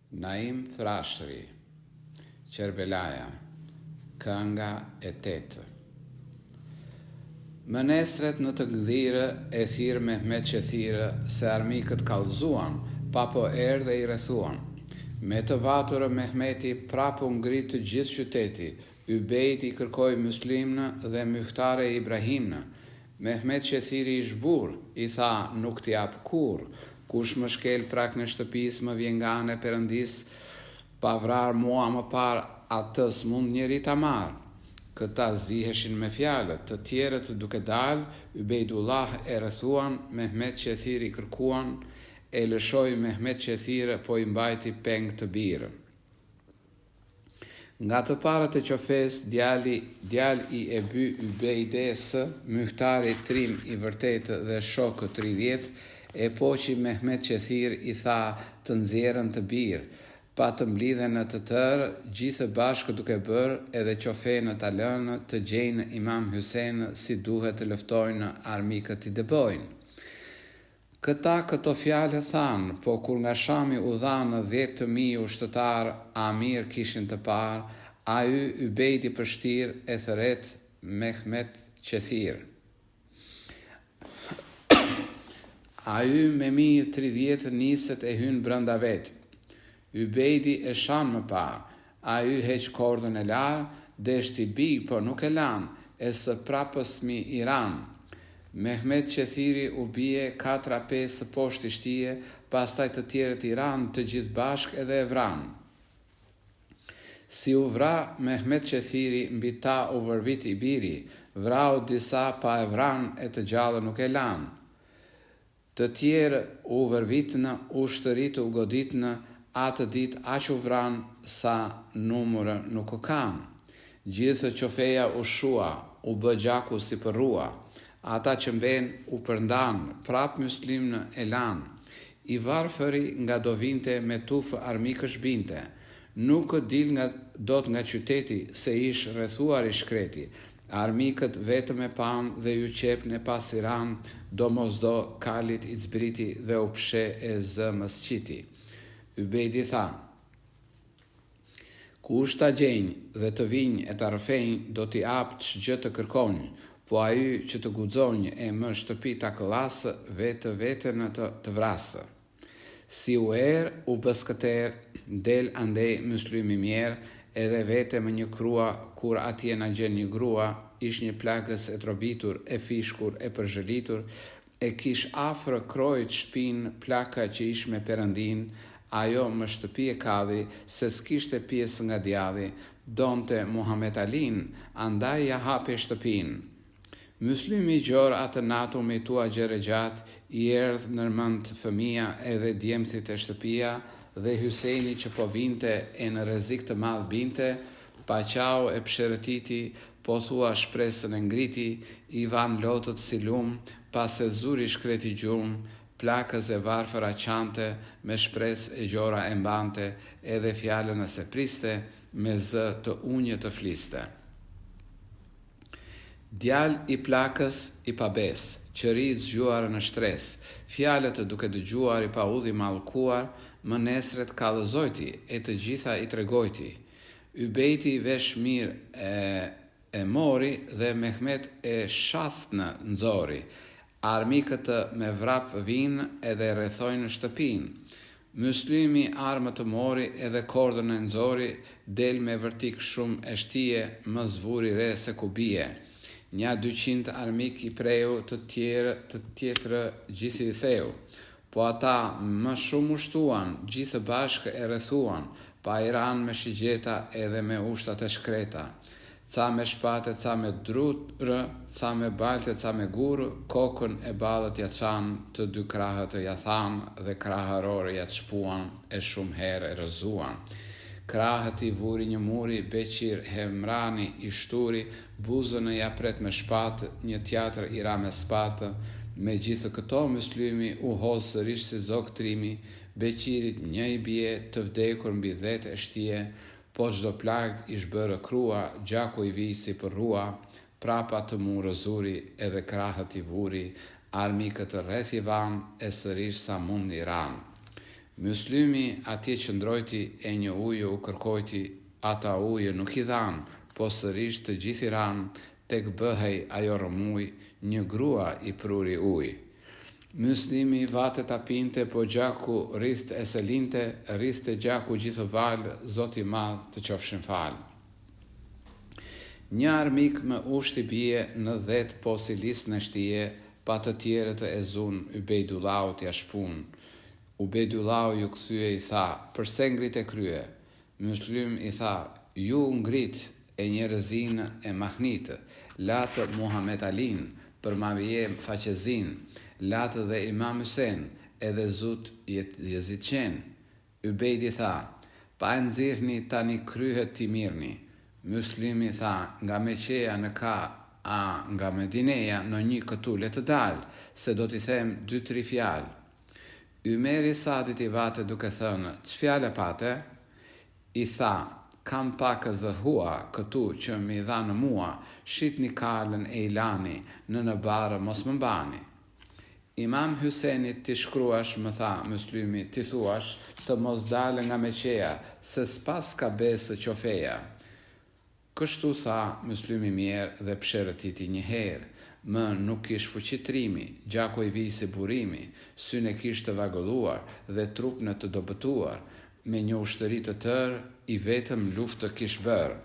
Naim Thrashri, Qerbelaja, kënga e 8. Më nesret në të gdhire e thirë Mehmet që thire se armikët kallëzuan, pa po erë dhe i rrethuan. Me të vaturë Mehmeti prapu ngrit të gjithë qyteti, Ybejt i kërkoi muslimnë dhe Myhtare Ibrahimnë. Mehmet që thiri i zhbur, i tha nuk t'i jap kur, kush më shkel prak në shtëpis më vjen nga anë e Perëndis, pa vrar mua më par atë s'mund njeri ta marr. Këta ziheshin me fjalët, të tjerët duke dalë, Ubejdullah e rrethuan, Mehmet që thiri kërkuan, e lëshoi Mehmet që thire po i mbajti peng të birë. Nga të parët e qofes, djal i Ebu Ubejdes, Myhtari trim i vërtetë dhe shokë 30, e poqi Mehmet që thirë i tha të nxjerrën të birë, pa të mblidhen në të tërë, gjithë bashkë duke bërë edhe qofenë të lënë të gjejnë Imam Hysenë si duhet të luftojnë armikët i dëbojnë. Këto fjalë thanë, po kur nga Shami u dhanë 10.000 ushtëtar Amir kishin të parë, a Ubejdi përshtir e thëret Mehmet që thirë. A me 30 niset e hynë brënda vetë. Ubejdi e shanë më parë, a heq kordën e larë, deshti bi, po nuk e lanë, e së prapës mi Iran. Mehmet që thiri u bie 4-5 poshtë i shtije, pastaj të tjerët Iran të gjithë bashkë edhe e vranë. Si u vra, Mehmet që thiri mbi ta u vërvit i biri, vrau disa pa e vranë e të gjallë nuk e lanë. Të tjerë u vërvitnë, u shtërit u goditnë, atë dit aq u vranë sa numërë nuk o kanë. Gjithë qofeja u shua, u bë gjaku si përrua, ata që mben u përndanë, prap muslimnë e lanë. I varfëri nga do vinte me tufë armikësh binte, nuk dil dot nga qyteti se ish rrethuar i shkreti. Armikët vetëm e panë dhe ju qepnë e pas Iran, do mos do kalit i zbriti dhe u pshe e zë mësqiti. Ubejdi tha, kush ta gjenjë dhe të vinjë e të rëfenjë, do t'i apë ç'gjë të kërkonjë, po a që të guxonjë e më shtëpi ta këllasë, vetë në të vrasë. Si u u bëskëter, del andej muslimi mjerë, edhe vete më një krua, kur atje na gjen një grua, ish një plagës e trobitur, e fishkur, e përzhëlitur, e kish afrë krojt shpinë plaka që ish me Perëndin, ajo më shtëpi e kadhi, se s'kishte pjesë nga djalli, donte Muhammed Alin, andaj ja hape shtëpinë. Muslimi gjorë atë natu me tua gjere gjatë, i erdhë nërmend fëmia edhe djemthit e shtëpia, dhe Hyseni që po vinte e në rrezik të madh binte, pa qau e psherëtiti, po thua shpresën e ngriti, i van lotët si lumë, pas e zuri shkreti gjumë, plakës e varfëra qante, me shpresë e gjora e mbante, edhe fjallën e se priste, me zë të unje të fliste. Djal i plakës i pabes, qëri zgjuar në shtres, fjalët duke dëgjuar i pa udhi mallkuar, më nesret kallëzojti e të gjitha i tregojti. Ubejti vesh mirë e mori dhe Mehmet e shathnë nxori. Armikët me vrap vinë edhe rrethojnë shtëpinë. Muslimi armë të mori edhe kordën e nxori, del me vërtik shumë e shtije, më zvuri re se ku bie. Nja 200 armik i preu, të tjetër gjithi i theu. Po ata më shumë ushtuan, gjithë bashkë e rrethuan, pa Iran me shigjeta edhe me ushtat e shkreta. Ca me shpate, ca me drurë, ca me balte, ca me gurë, kokën e ballët ja qanë, të dy krahët ja thanë, dhe kraharore ja shpuan, e shumë herë e rëzuan. Krahët i vuri një muri, Beqir Hemrani i shturi, buzën e ja pret me shpatë, një tjetër i ra me spatë. Me gjithë këto muslimi u hodh sërish si zog trimi, Beqirit një i bie të vdekur mbi 10 e shtije, po çdo plag ish bërë krua, gjaku i visi për rua, prapa të murë zuri edhe krahët i vuri, armikët rreth i van e sërish sa mund i ran. Myslymi atje qëndrojti e një ujë u kërkojti, ata ujë nuk i dhanë, po sërish të gjithi ranë, tek bëhej ajo rëmuj, një grua i pruri ujë. Myslimi vate ta pinte, po gjaku rrith e selinte, rrith e gjaku gjithë valë, Zoti madh të qofshin falë. Një armik më ushti bie në 10 po si lisë në shtije, pa të tjerët e zun, Ubejdulau t'ja shpun. Ubejdulau ju kthye i tha, përse ngrit e krye? Myslym i tha, ju ngrit e njerëzin e mahnitë, latë Muhammed Alin, për ma vje faqezin, latë dhe Imam Hussein, edhe zut Jezid qen. Ubejdi tha, pa e nxirrni tani kryhet ti mirni. Myslymi tha, nga Meqeja në ka, a nga Medineja në një këtu le të dalë, se do t'i them 2-3 fjalë. Ymeri Sadit i vate duke thënë, ç'fjalë pate? I tha, kam pak zëhua këtu që mi dha në mua, shit një kalën e ilani, në barë mos më mbani. Imam Husenit ti shkruash, më tha Myslymi, ti thuash, të mos dalë nga Meqeja, se s'pas ka besë qofeja. Kështu tha Myslymi mirë dhe psherëtiti një herë, më nuk kish fuqitrimi, gjako i visi burimi, syne kish të vagëlluar dhe trupnë të dobëtuar, me një ushtëri të tërë, i vetëm luftë kish bërë.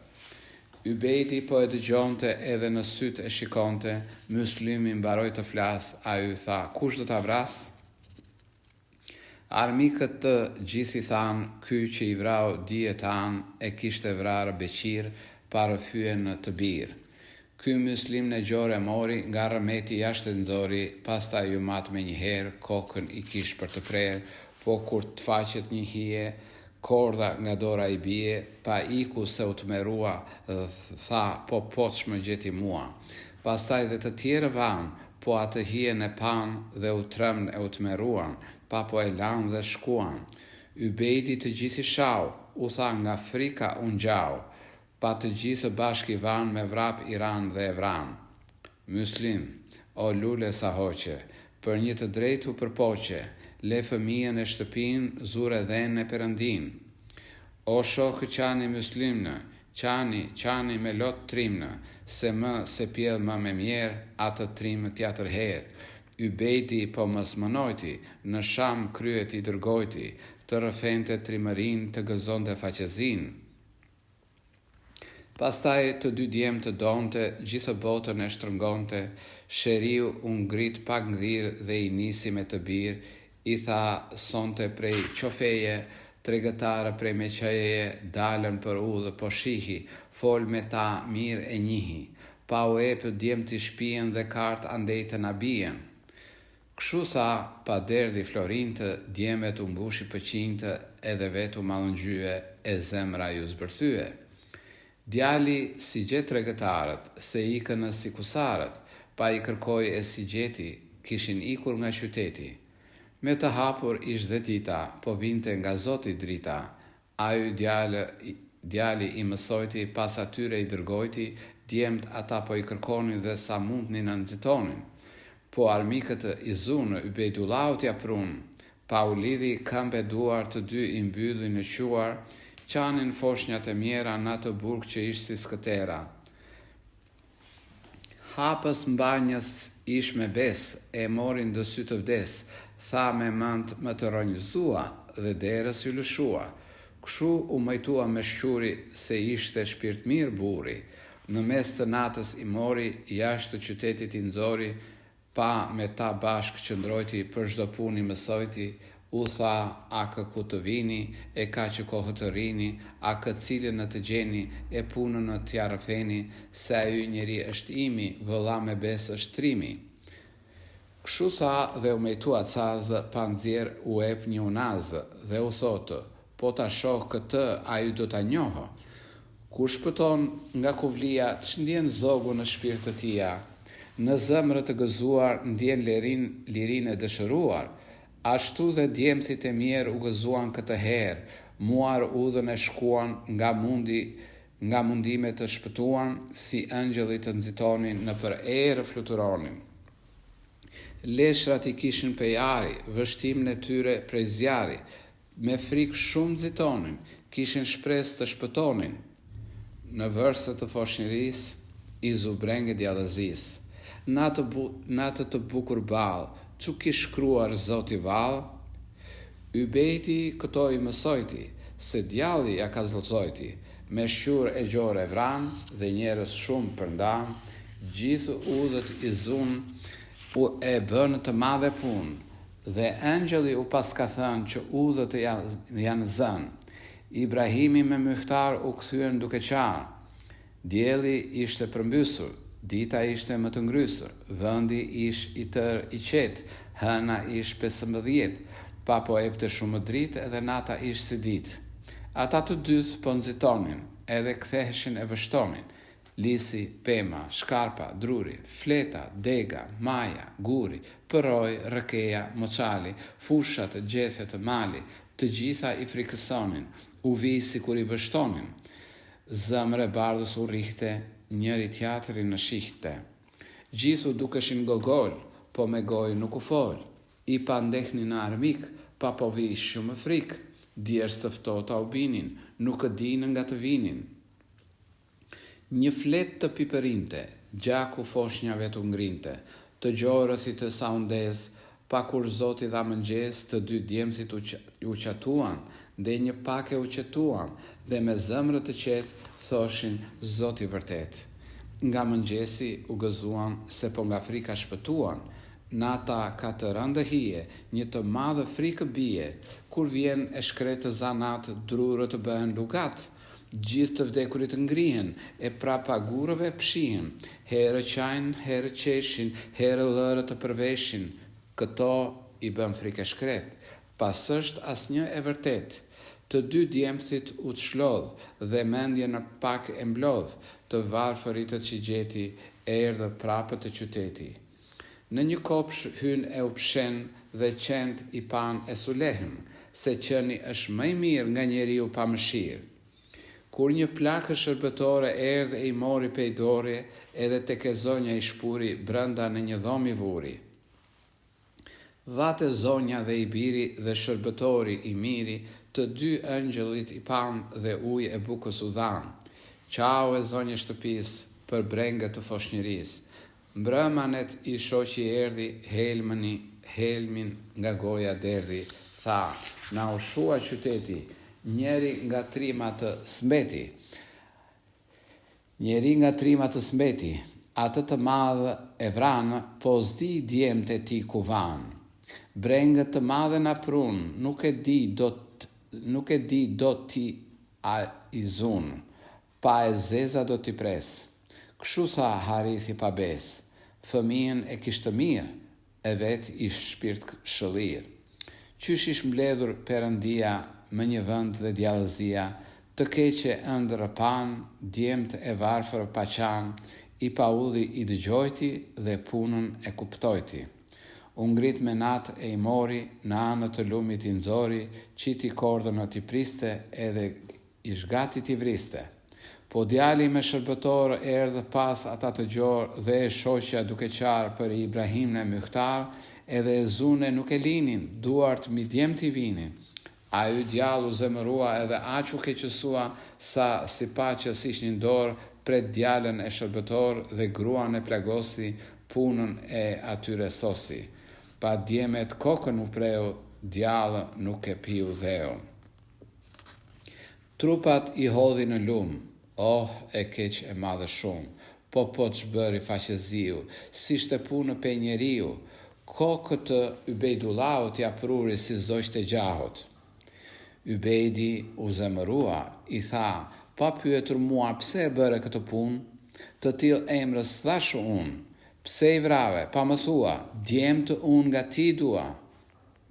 Ubejdi po e dëgjonte edhe në sytë e shikonte, Myslymi mbaroi të flasë, a ju tha, kush do ta vras? Armikët të gjithi thanë, ky që i vrau dije tanë, e kishte vrarë Beqir, para fyen në të birë. Ky Myslim në gjore mori, nga rëmeti jashtë nxori, pastaj ju matë me një herë, kokën i kish për të prerë, po kur të faqet një hije, korda nga dora i bie, pa iku se u të merua, tha, po poç më gjeti mua. Pastaj dhe të tjerë vanë, po atë hije në panë dhe u tremën e u të meruan, pa po e lanë dhe shkuan. Ubejdi të gjithi shau, u tha nga frika unë gjau, pa të gjithë bashki vanë me vrap Iran dhe Evran. Myslim, o lule sa hoqe, për një të drejtu përpoqe, le fëmijën e shtëpin, zure dhenë e përëndin. O shokë qani Myslimnë, qani me lot trimnë, se më se pjell më me mjerë, atë trimë tjatër herë. Ubejdi po më smënojti, në Sham kryet i dërgojti, të rëfente trimërin të gëzonte faqezin. Pastaj të dy djemë të donte, gjithë botën e shtrëngonte, sheriu unë ngrit pak ngdhirë dhe i nisi me të birë, i tha sonte prej qofeje, tregëtare prej Meqeje, dalën për u dhe po shihi, fol me ta mirë e njihi, pa u epë djemë të shpijen dhe kartë andejtë na bijen. Kshu tha, pa derdi florinte, djemet u mbushi pëqinte, edhe vetu malëngjye, e zemra ju zbërthye. Djali si gjet tregëtarët, se ikën si kusarët, pa i kërkoj e si gjeti, kishin ikur nga qyteti. Me të hapur ish dhe dita, po vinte nga Zoti drita, aju djali i mësojti, pas atyre i dërgojti, djemt ata po i kërkonin dhe sa mundnin në nxitonin. Po armikët i zunë, Ubejdulau t'ja prun, pa u lidhi këmbe duar të dy i mbylli në quar, qanin foshnjat e mjera në atë burg që ish si skëtera. Hapës mbanjës ish me bes, e morin dë sy të vdes, tha me mënd më të ronjëzua dhe derës ju lëshua. Kshu u majtua me shquri se ishte shpirt mirë buri, në mes të natës i mori, jashtë të qytetit i nxori, pa me ta bashk qëndrojti për çdo puni mësojti, u tha, a kë ku të vini, e ka që kohë të rini, a kë cilën në të gjeni, e punën në t'ja rëfeni, se a ju njeri është imi, vëlla me besë është trimi. Kshu tha dhe u mejtua cazë, pa nxjerr u ep një unazë, dhe u thotë, po ta shoh këtë, a ju do ta njohë. Ku shpëton nga kuvlia, ç'ndjen zogu në shpirt të tia, në zemrë të gëzuar, ndjen lirin e dëshëruar, ashtu dhe djemthit e mjerë u gëzuan këtë herë, muar udhën e shkuan, nga mundime të shpëtuan, si ëngjëllit të nxitonin në për erë fluturonin. Leshrat i kishin pejari, vështimin e tyre prej zjari, me frikë shumë nxitonin, kishin shpresë të shpëtonin. Në vërset të foshnjërisë, i zubrengë djallëzis. Natë të bukur balë, që ki shkruar zoti valë, Ybejti këto i mësojti, se djalli ja ka zlozojti, me shqur e gjore vran dhe njerës shumë përndan, gjithë udhët i zun e bënë të madhe pun, dhe angjeli u paska thënë që udhët janë zënë. Ibrahimi me Myhtar u kthyen duke qarë. Dielli ishte përmbysur, dita ishte më të ngrysur, vëndi ish i tër i qetë, hëna ish 15, papo epte shumë dritë edhe nata ish si ditë. Ata të dyth po nxitonin, edhe ktheheshin e vështonin. Lisi, pema, shkarpa, druri, fleta, dega, maja, guri, përroj, rëkeja, moçali, fushat, gjethet, mali, të gjitha i frikësonin, u vi si kur i vështonin. Zëmre bardhës u rihte, njëri tjatëri në shihte. Gjithu dukeshin gogol, po me goj nuk u fol. I pa ndehni në armik, pa po vi shumë frik. Djerës të ftohta u binin, nuk e dinë nga të vinin. Një flet të piperinte, gjaku foshnjave të ngrinte, të gjorësit të saundez, pa kur zoti dha mëngjes të dy djemësit u qatuan, dhe një pak e u qetuan, dhe me zëmrë të qetë thoshin zoti vërtet. Nga mëngjesi u gëzuan se po nga frika shpëtuan, nata ka të rëndë hije, një të madhe frikë bie, kur vjen e shkretë zanat, drurët të bëhen lugat, gjithë të vdekurit ngrihen, e prapa gurëve pshihen, herë qajnë, herë qeshin, herë lërë të përveshin, këto i bën frikë shkret, pas është asnjë e vërtet. Të dy djemthit u të shlodh, dhe mendje në pak e mblodh, të varfërit të qigjeti, erdhë prapë të qyteti. Në një kopsh hyn e u pshen dhe qend i pan e sulehen, se qëni është më i mirë nga njeriu pa mëshirë. Kur një plakë shërbëtore erdhë e i mori pej dore, edhe tek e zonja i shpuri brenda në një dhomi vuri. Vate zonja dhe i biri dhe shërbëtori i miri, të dy ëngjëllit i pan dhe uj e bukës u dhan. Qau e zonja shtëpis për brengët të foshnjëris. Mbrëmanet i shoqi erdi, helmin nga goja derdi, tha, na u shua qyteti, njeri nga trima të smeti, atë të madhë e vranë, po zdi djemët e ti ku vanë. Brengët të madhe na prun, nuk e di do ti a i zunë, pa e zeza do t'i pres. Kshu tha Harithi pa bes, fëmijën e kishtë mirë, e vet ish shpirt shëllir. Qysh ish mbledhur Perëndia më një vend dhe djallëzia, të keqe ëndër pan, djemët e varfër pa qan, i pa udhi i dëgjojti dhe punën e kuptojti. U ngrit me natë e i mori, në anë të lumit i nxori, qiti kordën t'i priste edhe i shgati t'i vriste. Po djali me shërbëtor erdhë pas ata të gjorë dhe e shoqja duke qarë për Ibrahim në Myhtar, edhe e zune nuk e linin, duart mi djem t'i vinin. A ju djallu zemërua edhe aqu keqësua sa si pa që sish një dorë pret djallën e shërbëtor dhe gruan e plagosi punën e atyre sosi. Pa djemet kokën u preu, djallë nuk e piu dheo. Trupat i hodhi në lumë, e keq e madhe shumë, po që bëri faqeziu, si shte punë pe njeriu, kokët të Ubejdullahu t'ja pruri si zoqt e gjahot. Ubejdi u zemërua, i tha, pa pyetur mua pse e bëre këtë punë, të tillë emrës thashu unë, pse i vrave, pa më thua, djemë të unë nga ti dua.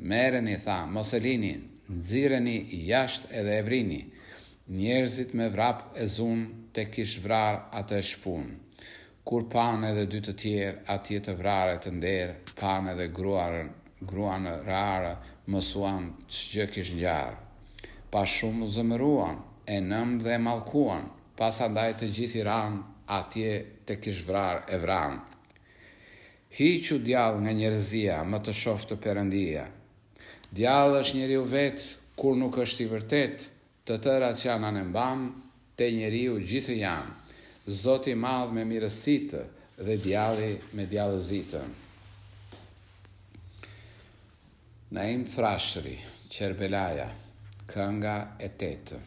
Mereni, tha, mos e lini, nxirreni jashtë edhe e vrini. Njerëzit me vrap e zunë te kish vrar atë e shpun. Kur pan edhe dy të tjerë, atje të vrare të nderë, pan edhe gruan rarë, mësuan ç'gjë kish ngjarë. Pa shumë u zëmëruan, e nëm dhe malkuan, pas andaj të gjithi ranë, atje te kish vrar e vranë. Hiqu djallë nga njerëzia, më të shoftë Perëndia. Djallë është njeriu vetë, Kur nuk është i vërtet, të tërat që janë anemban, te njeriu gjithë janë, Zoti i madh me mirësitë dhe djalli me djallëzitën. Naim Frashëri, Qerbelaja, kënga e 8.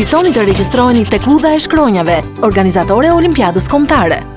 Nxitoni të regjistroheni tek Kludha e Shkronjave, organizatore e Olimpiadës Kombëtare.